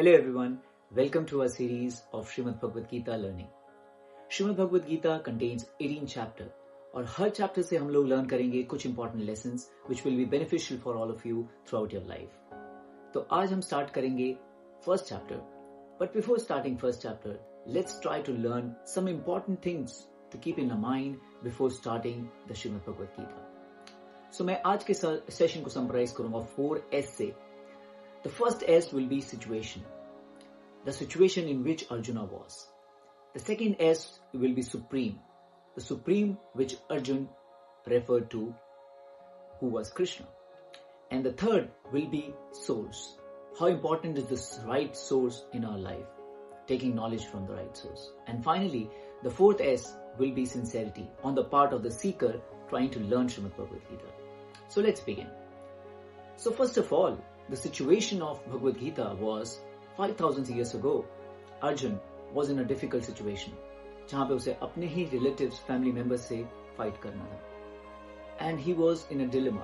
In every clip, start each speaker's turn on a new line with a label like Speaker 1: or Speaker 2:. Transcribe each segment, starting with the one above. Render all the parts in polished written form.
Speaker 1: Hello everyone, welcome to our series of Srimad Bhagavad Gita learning. Srimad Bhagavad Gita contains 18 chapters और हर chapter से हम लोग learn करेंगे कुछ important lessons which will be beneficial for all of you throughout your life. तो आज हम start करेंगे first chapter. But before starting first chapter, let's try to learn some important things to keep in our mind before starting the Srimad Bhagavad Gita. So मैं आज के session को summarize करूँगा 4S से. The first S will be situation. The situation in which Arjuna was. The second S will be supreme. The supreme which Arjun referred to, who was Krishna. And the third will be source. How important is this right source in our life? Taking knowledge from the right source. And finally, the fourth S will be sincerity on the part of the seeker trying to learn Srimad Bhagavad Gita. So let's begin. So first of all, the situation of Bhagavad Gita was 5,000 years ago. Arjun was in a difficult situation, जहाँ पे उसे अपने ही relatives, family members से fight करना था. And he was in a dilemma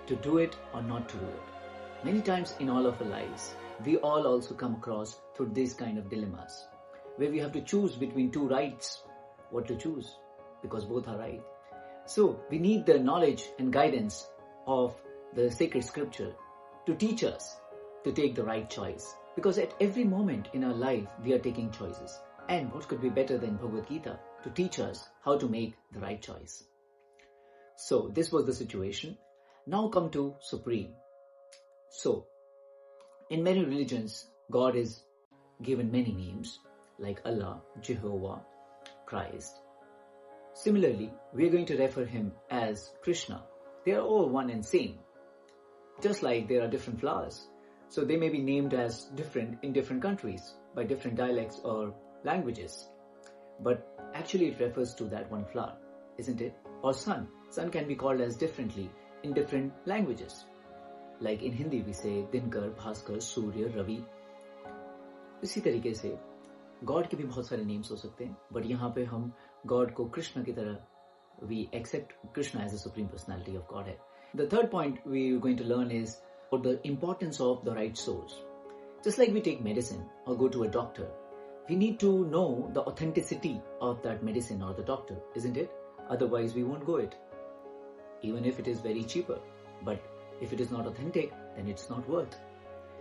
Speaker 1: to do it or not to do it. Many times in all of our lives, we all also come across through these kind of dilemmas, where we have to choose between two rights, what to choose, because both are right. So we need the knowledge and guidance of the sacred scripture to teach us to take the right choice. Because at every moment in our life, we are taking choices. And what could be better than Bhagavad Gita to teach us how to make the right choice? So this was the situation. Now come to Supreme. So, in many religions, God is given many names like Allah, Jehovah, Christ. Similarly, we are going to refer him as Krishna. They are all one and same. Just like there are different flowers. So they may be named as different in different countries by different dialects or languages. But actually it refers to that one flower, isn't it? Or sun. Sun can be called as differently in different languages. Like in Hindi we say Dinkar, Bhaskar, Surya, Ravi. इसी तरीके से God के भी बहुत सारे names हो सकते हैं. But यहाँ पे हम God को कृष्ण की तरह we accept Krishna as the supreme personality of Godhead. The third point we are going to learn is about the importance of the right source. Just like we take medicine or go to a doctor, we need to know the authenticity of that medicine or the doctor, isn't it? Otherwise we won't go it. Even if it is very cheaper. But if it is not authentic, then it's not worth.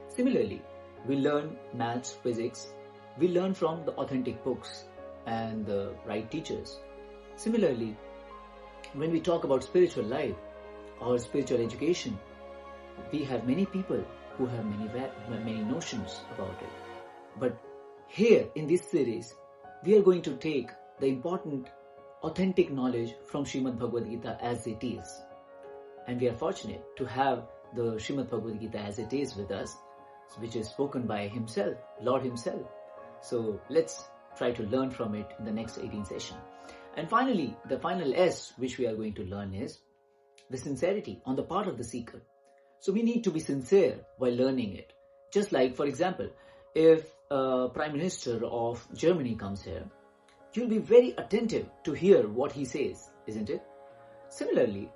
Speaker 1: Similarly, we learn maths, physics. We learn from the authentic books and the right teachers. Similarly, when we talk about spiritual life or spiritual education, we have many people who have many notions about it. But here in this series, we are going to take the important authentic knowledge from Srimad Bhagavad Gita as it is. And we are fortunate to have the Srimad Bhagavad Gita as it is with us, which is spoken by himself, Lord himself. So let's try to learn from it in the next 18 session. And finally, the final S which we are going to learn is the sincerity on the part of the seeker. So we need to be sincere while learning it. Just like, for example, if a Prime Minister of Germany comes here, you'll be very attentive to hear what he says, isn't it? Similarly,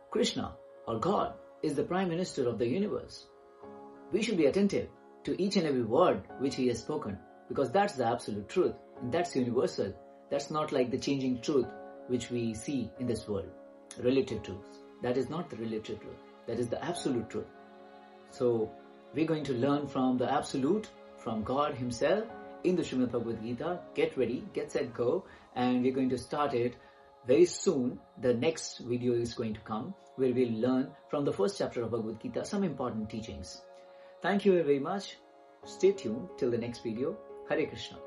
Speaker 1: Krishna or God is the Prime Minister of the universe. We should be attentive to each and every word which he has spoken, because that's the absolute truth and that's universal. That's not like the changing truth which we see in this world. Relative truth. That is not the relative truth. That is the absolute truth. So we're going to learn from the absolute, from God himself in the Srimad Bhagavad Gita. Get ready, get set, go. And we're going to start it very soon. The next video is going to come where we'll learn from the first chapter of Bhagavad Gita some important teachings. Thank you very much. Stay tuned till the next video. Hare Krishna.